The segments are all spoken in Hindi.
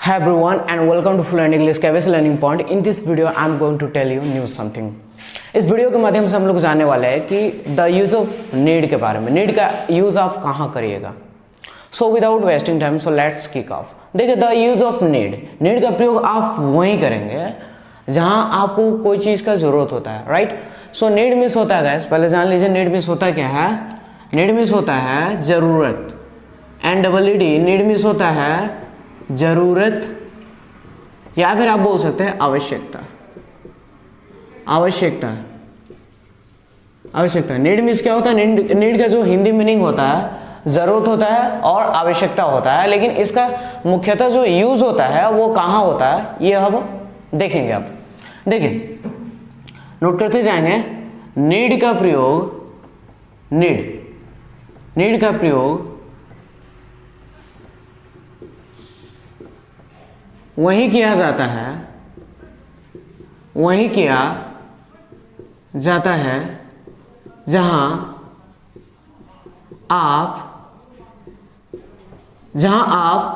Hi everyone and welcome to Fluent English KBS Learning Point. In this video I am going to tell you new something. इस वीडियो के माध्यम से हम लोग जानने वाले हैं कि द यूज़ ऑफ नीड के बारे में, नीड का यूज़ आप कहाँ करिएगा. So without wasting time so let's kick off. देखिए the use of need, need का प्रयोग आप वहीं करेंगे जहाँ आपको कोई चीज़ का ज़रूरत होता है, राइट. सो नीड मीन्स होता है गाइस, पहले जान लीजिए नीड मीन्स होता क्या है. नीड मीन्स होता है ज़रूरत, NEED. नीड मीन्स होता है जरूरत या फिर आप बोल सकते हैं आवश्यकता. आवश्यकता, आवश्यकता. नीड मीन्स क्या होता है, नीड का जो हिंदी मीनिंग होता है जरूरत होता है और आवश्यकता होता है, लेकिन इसका मुख्यतः जो यूज होता है वो कहाँ होता है ये हम देखेंगे. अब देखिए नोट करते जाएंगे. नीड का प्रयोग, नीड का प्रयोग वहीं किया जाता है, वहीं किया जाता है जहां आप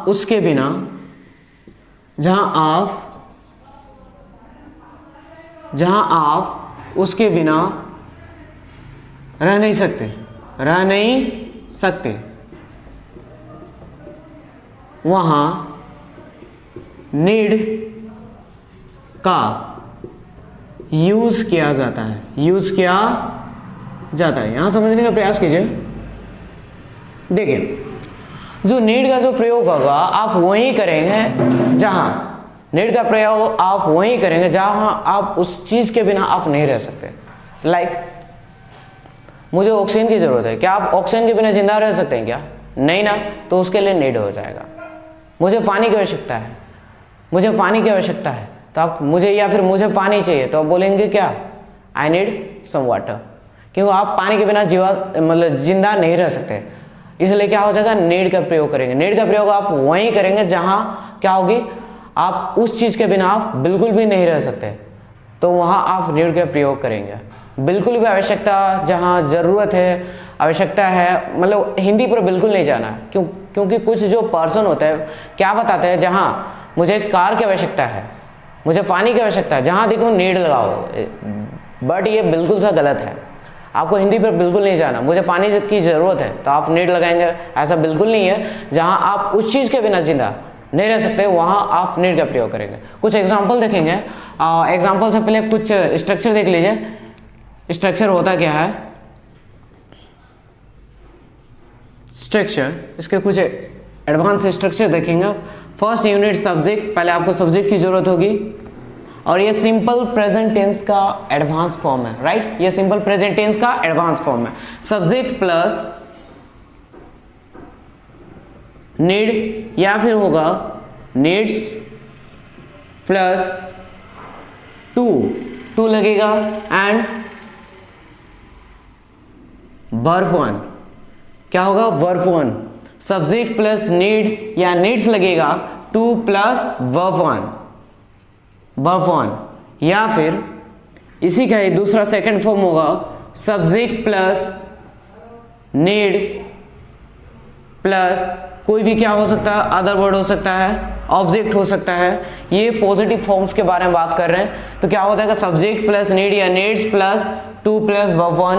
उसके बिना, जहां आप उसके बिना रह नहीं सकते, वहां नीड का यूज किया जाता है, यहां समझने का प्रयास कीजिए. देखिए जो नीड का जो प्रयोग होगा आप वहीं करेंगे जहां, नीड का प्रयोग आप वहीं करेंगे जहां आप उस चीज के बिना आप नहीं रह सकते. लाइक मुझे ऑक्सीजन की जरूरत है, क्या आप ऑक्सीजन के बिना जिंदा रह सकते हैं क्या? नहीं ना, तो उसके लिए नीड हो जाएगा. मुझे पानी की आवश्यकता है, तो आप मुझे पानी चाहिए तो आप बोलेंगे क्या? I need some water. क्योंकि आप पानी के बिना जिंदा नहीं रह सकते, इसलिए क्या हो जाएगा, नीड का प्रयोग करेंगे. नीड का प्रयोग आप वहीं करेंगे जहां क्या होगी, आप उस चीज के बिना आप बिल्कुल भी नहीं रह सकते, तो वहां आप नीड का प्रयोग करेंगे. बिल्कुल भी आवश्यकता, जहां जरूरत है, आवश्यकता है, मतलब हिंदी पर बिल्कुल नहीं जाना. क्योंकि कुछ जो पर्सन होते हैं क्या बताते हैं, जहां मुझे कार की आवश्यकता है, मुझे पानी की आवश्यकता है, जहां देखो नीड लगाओ. बट ये बिल्कुल सा गलत है. आपको हिंदी पर बिल्कुल नहीं जाना. मुझे पानी की ज़रूरत है तो आप नीड लगाएंगे, ऐसा बिल्कुल नहीं है. जहां आप उस चीज़ के बिना जिंदा नहीं रह सकते वहां आप नीड का प्रयोग करेंगे. कुछ एग्जाम्पल देखेंगे. एग्जाम्पल से पहले कुछ स्ट्रक्चर देख लीजिए. स्ट्रक्चर होता क्या है, स्ट्रक्चर, इसके कुछ एडवांस स्ट्रक्चर देखेंगे. फर्स्ट यूनिट सब्जेक्ट, पहले आपको सब्जेक्ट की जरूरत होगी और ये सिंपल प्रेजेंट टेंस का एडवांस फॉर्म है, राइट. ये सिंपल प्रेजेंट टेंस का एडवांस फॉर्म है. सब्जेक्ट प्लस नीड या फिर होगा नीड्स प्लस टू लगेगा एंड वर्ब वन. क्या होगा, verb one. Subject plus need या नीड्स लगेगा, टू प्लस वर्ब वन. या फिर इसी का ही दूसरा सेकंड फॉर्म होगा सब्जेक्ट प्लस नीड प्लस कोई भी क्या हो सकता है, अदर वर्ड हो सकता है, ऑब्जेक्ट हो सकता है. ये पॉजिटिव फॉर्म्स के बारे में बात कर रहे हैं. तो क्या हो जाएगा, सब्जेक्ट प्लस नीड या needs plus two plus verb one,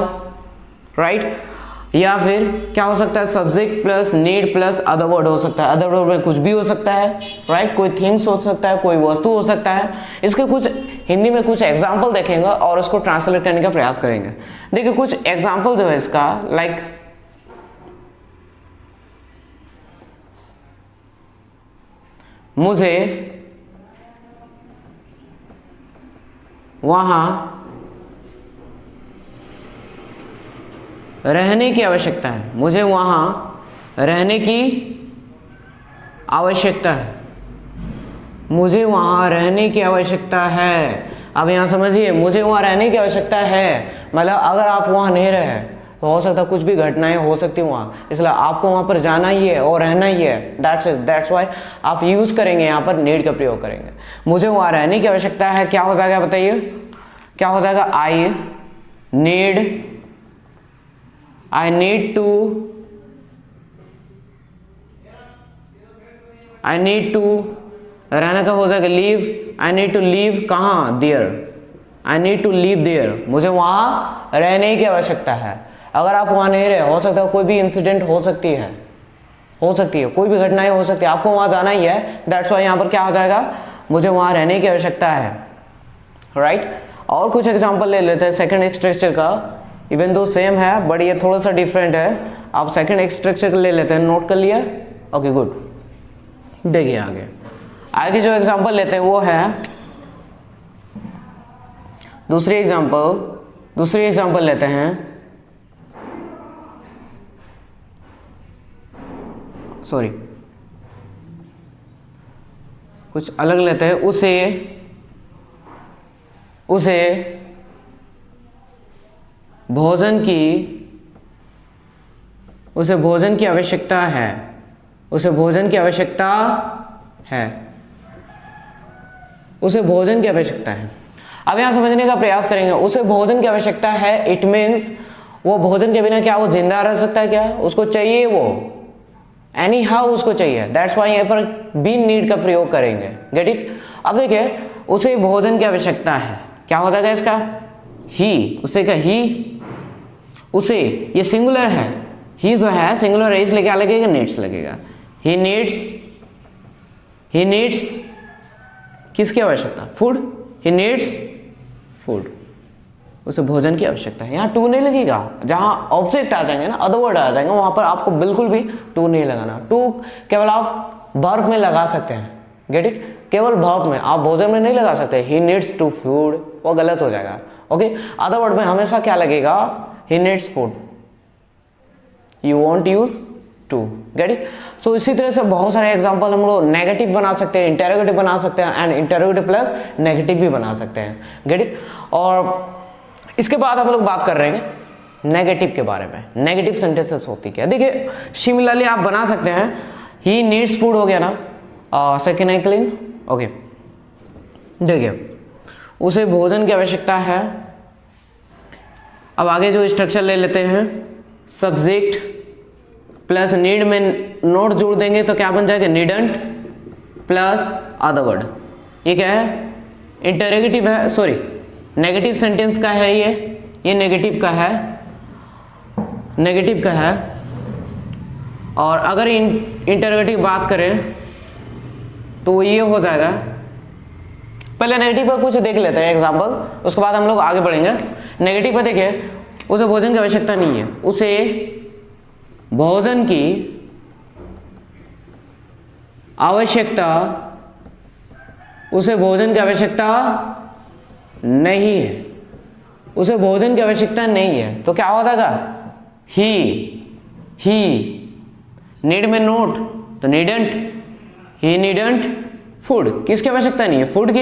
right. या फिर क्या हो सकता है, subject plus need plus other word हो सकता है. अदर वर्ड में कुछ भी हो सकता है, राइट. कोई थिंग्स हो सकता है, कोई वस्तु हो सकता है. इसके कुछ हिंदी में कुछ एग्जाम्पल देखेंगे और उसको ट्रांसलेट करने का प्रयास करेंगे. देखिए कुछ एग्जाम्पल जो है इसका, लाइक मुझे वहां रहने की आवश्यकता है, मुझे वहां रहने की आवश्यकता है, मुझे वहां रहने की आवश्यकता है. अब यहां समझिए, मुझे वहां रहने की आवश्यकता है, मतलब अगर आप वहां नहीं रहे तो हो सकता कुछ भी घटनाएं हो सकती वहां, इसलिए आपको वहां पर जाना ही है और रहना ही है. दैट्स वाई आप यूज करेंगे, यहां पर नीड का प्रयोग करेंगे. मुझे वहां रहने की आवश्यकता है, क्या हो जाएगा बताइए, क्या हो जाएगा, I need to I need to रहने का हो जाएगा leave, I need to leave कहाँ, there, I need to leave there, मुझे वहाँ रहने की आवश्यकता है। अगर आप वहाँ नहीं रहे, हो सकता है कोई भी इंसिडेंट हो सकती है, कोई भी घटनाएं हो सकती है, आपको वहाँ जाना ही है, दैट्स वाई यहाँ पर क्या हो जाएगा, मुझे वहाँ रहने की आवश्यकता है, राइट। और कुछ एग्जांपल ले लेते हैं सेकंड स्ट्रक्चर का, इवन दो सेम है बट ये थोड़ा सा डिफरेंट है। आप सेकंड स्ट्रक्चर ले लेते हैं, नोट कर लिया, ओके गुड। देखिए आगे जो एग्जांपल लेते हैं वो है दूसरी एग्जांपल लेते हैं, सॉरी कुछ अलग लेते हैं। उसे भोजन की आवश्यकता है, उसे भोजन की आवश्यकता है। अब यहां समझने का प्रयास करेंगे, उसे भोजन की आवश्यकता है, इट मीन्स वो भोजन के बिना क्या वो जिंदा रह सकता है क्या, उसको चाहिए, वो एनी हाउ उसको चाहिए, दैट्स वाई यहाँ पर बी नीड का प्रयोग करेंगे, गेट इट। अब देखिए उसे भोजन की आवश्यकता है, क्या हो जाएगा इसका, ही, उसे का ही, उसे ये सिंगुलर है, ही जो है सिंगुलर है इसलिए क्या लगेगा, नीड्स लगेगा। ही नीड्स किसकी आवश्यकता, फूड, ही नीड्स फूड, उसे भोजन की आवश्यकता है। यहाँ टू नहीं लगेगा, जहां ऑब्जेक्ट आ जाएंगे ना, अदर वर्ड आ जाएंगे, वहां पर आपको बिल्कुल भी टू नहीं लगाना। टू केवल आप वर्ब में लगा सकते हैं, गेट इट, केवल वर्ब में, आप भोजन में नहीं लगा सकते। ही नीड्स टू फूड, वो गलत हो जाएगा, ओके। अदर वर्ड में हमेशा क्या लगेगा, he needs food, you want use to, get it. So इसी तरह से बहुत सारे एग्जाम्पल हम लोग नेगेटिव बना सकते हैं, इंटेरोगेटिव बना सकते हैं, एंड इंटेरोगेटिव प्लस नेगेटिव भी बना सकते हैं, गेट इट। और इसके बाद हम लोग बात कर रहे हैं नेगेटिव के बारे में, नेगेटिव सेंटेंसेस होती क्या। देखिए सिमिलरली आप बना सकते हैं, ही नीड्स फूड हो गया ना, सेकेंड है क्लीन, ओके। देखिए उसे भोजन की आवश्यकता है। अब आगे जो स्ट्रक्चर ले लेते हैं, सब्जेक्ट प्लस नीड में नोट जोड़ देंगे तो क्या बन जाएगा, नीडंट प्लस अदर वर्ड। ये क्या है, इंटरोगेटिव है, सॉरी नेगेटिव सेंटेंस का है, ये नेगेटिव का है। और अगर इंटरोगेटिव बात करें तो ये हो जाएगा, पहले नेगेटिव का कुछ देख लेते हैं एग्जांपल, उसके बाद हम लोग आगे बढ़ेंगे। नेगेटिव पर देखिए, उसे भोजन की आवश्यकता नहीं है, उसे भोजन की आवश्यकता नहीं है, उसे भोजन की आवश्यकता नहीं है, तो क्या हो जाएगा, ही नीड में नोट तो नीडंट, ही नीडंट फूड, किसकी आवश्यकता नहीं है, फूड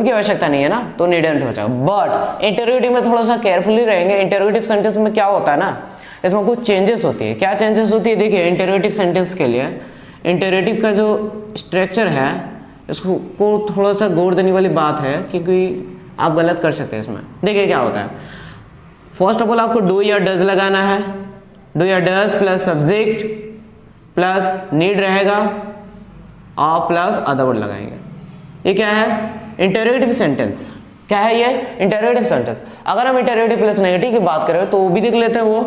की आवश्यकता नहीं है ना, तो नीडंट हो जाएगा। बट इंटरोगेटिव में थोड़ा सा केयरफुली रहेंगे, इंटरोगेटिव सेंटेंस में क्या होता है ना, इसमें कुछ चेंजेस होती है। क्या चेंजेस होती है, देखिए इंटरोगेटिव सेंटेंस के लिए इंटरोगेटिव का जो स्ट्रक्चर है इसको थोड़ा सा गौर देने वाली बात है, क्योंकि आप गलत कर सकते हैं इसमें। देखिए क्या होता है, फर्स्ट ऑफ ऑल आपको डू या डज लगाना है, डू या does plus subject plus need रहेगा और प्लस अदर वर्ड लगाएंगे। ये क्या है, इंटरोगेटिव सेंटेंस। क्या है ये, इंटरोगेटिव सेंटेंस। अगर हम इंटरोगेटिव प्लस नेगेटिव की बात करें तो वो भी देख लेते हैं, वो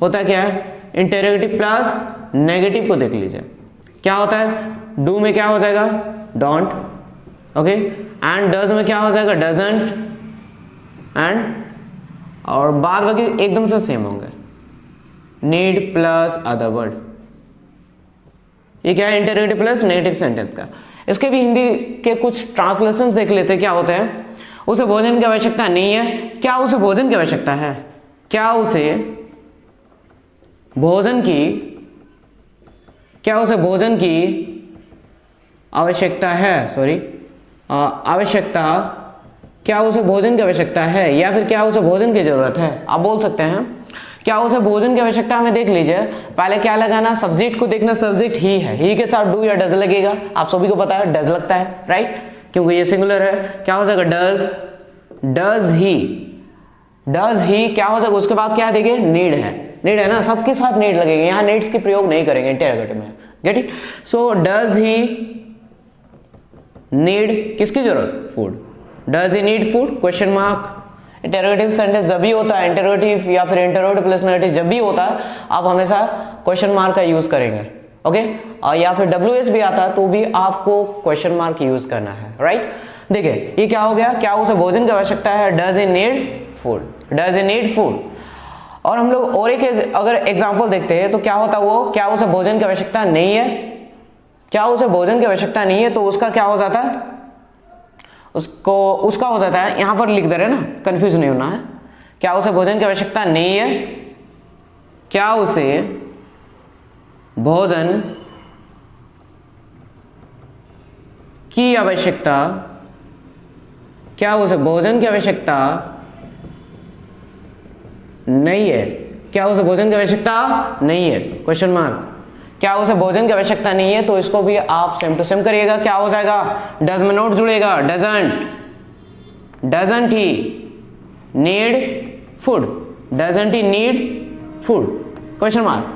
होता क्या है, इंटरोगेटिव प्लस नेगेटिव को देख लीजिए। क्या होता है, डू में क्या हो जाएगा, डोंट, ओके, एंड डज में क्या हो जाएगा, डजंट, एंड और बाद बाकी एकदम से सेम होंगे, नीड प्लस अदर वर्ड। ये क्या है, इंटरोगेटिव प्लस नेगेटिव सेंटेंस का। इसके भी हिंदी के कुछ ट्रांसलेशन देख लेते हैं, क्या होते हैं, उसे भोजन की आवश्यकता नहीं है, क्या उसे भोजन की आवश्यकता है, क्या उसे भोजन की आवश्यकता है, सॉरी आवश्यकता, क्या उसे भोजन की आवश्यकता है, या फिर क्या उसे भोजन की जरूरत है, आप बोल सकते हैं। क्या उसे भोजन की आवश्यकता हमें देख लीजिए, पहले क्या लगाना, सब्जेक्ट को देखना, सब्जेक्ट ही है, ही के साथ डू या डज लगेगा, आप सभी को पता है डज लगता है, राइट, क्योंकि ये सिंगुलर है। क्या हो जाएगा, डज ही क्या हो जाएगा, उसके बाद क्या देखिए, नीड है ना, सबके साथ नीड लगेगा, यहाँ नीड्स की प्रयोग नहीं करेंगे इंटरोगेटिव में, gate it? So does he need, किसकी जरूरत? Food. Does he need food? Question mark. Interrogative sentence जब भी होता है, इंटरोगेटिव या फिर इंटरोगेटिव प्लस नेगेटिव जब भी होता है, आप हमेशा क्वेश्चन मार्क का यूज करेंगे, ओके? और या फिर WH भी आता है तो भी आपको क्वेश्चन मार्क यूज करना है, राइट? देखिए ये क्या हो गया, क्या उसे भोजन की आवश्यकता है? Does he need food, does he need food. और हम लोग और एक अगर एग्जाम्पल देखते हैं तो क्या होता है वो, क्या उसे भोजन की आवश्यकता नहीं है? क्या उसे भोजन की आवश्यकता नहीं है तो उसका क्या हो जाता है? उसका हो जाता है, यहां पर लिख दे रहे हैं ना, कंफ्यूज नहीं होना है। क्या उसे भोजन की आवश्यकता नहीं है? क्या उसे भोजन की आवश्यकता, क्या उसे भोजन की आवश्यकता नहीं है? क्या उसे भोजन की आवश्यकता नहीं है? Question mark. क्या उसे भोजन की आवश्यकता नहीं है तो इसको भी आप सेम टू सेम करिएगा। क्या हो जाएगा? डज में नोट जुड़ेगा, doesn't he need food, doesn't he need food, question mark.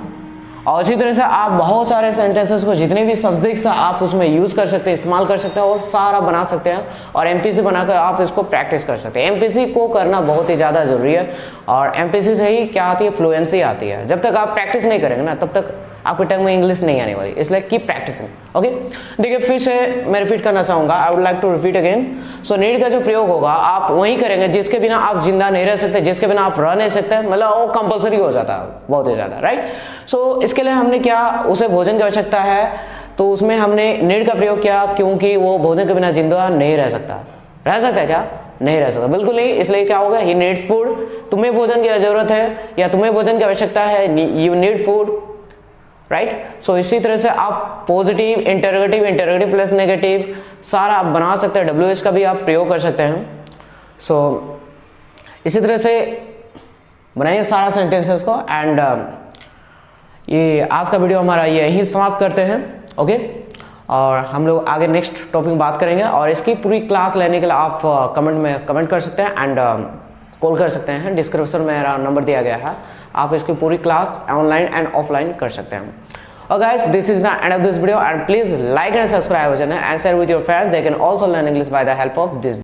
और इसी तरह से आप बहुत सारे सेंटेंसेस को, जितने भी सब्जेक्ट्स आप उसमें यूज कर सकते हैं, इस्तेमाल कर सकते हैं और सारा बना सकते हैं और एमपीसी बनाकर आप इसको प्रैक्टिस कर सकते हैं। एमपीसी को करना बहुत ही ज़्यादा जरूरी है और एमपीसी से ही क्या आती है? फ्लुएंसी आती है। जब तक आप प्रैक्टिस नहीं करेंगे ना तब तक आपके टंग में इंग्लिश नहीं आने वाली, इसलिए कीप प्रैक्टिसिंग, ओके? देखिए फिर से मैं रिपीट करना चाहूंगा, I would like to repeat again. So need का जो प्रयोग होगा आप वही करेंगे जिसके बिना आप जिंदा नहीं रह सकते, जिसके बिना आप रह नहीं सकते, मतलब वो कंपलसरी हो जाता है बहुत ही ज्यादा, राइट? सो इसके लिए हमने क्या, उसे भोजन की आवश्यकता है तो उसमें हमने नीड का प्रयोग किया क्योंकि वो भोजन के बिना जिंदा नहीं रह सकता। रह सकता है क्या? नहीं रह सकता, बिल्कुल नहीं। इसलिए क्या होगा? ही नीड्स फूड। तुम्हें भोजन की जरूरत है या तुम्हें भोजन की आवश्यकता है, यू नीड फूड, राइट? सो इसी तरह से आप positive, interrogative, interrogative plus negative सारा आप बना सकते हैं। WH का भी आप प्रयोग कर सकते हैं। सो इसी तरह से बनाइए सारा सेंटेंसेस को। एंड ये आज का वीडियो हमारा यही समाप्त करते हैं, ओके? और हम लोग आगे नेक्स्ट टॉपिक बात करेंगे और इसकी पूरी क्लास लेने के लिए आप कमेंट में कमेंट कर सकते हैं एंड कॉल कर सकते हैं। डिस्क्रिप्शन में मेरा नंबर दिया गया है, आप इसकी पूरी क्लास ऑनलाइन एंड ऑफलाइन कर सकते हैं। और guys, this is the end of this video and please like and subscribe our channel and share with your friends, they can also learn English by the help of this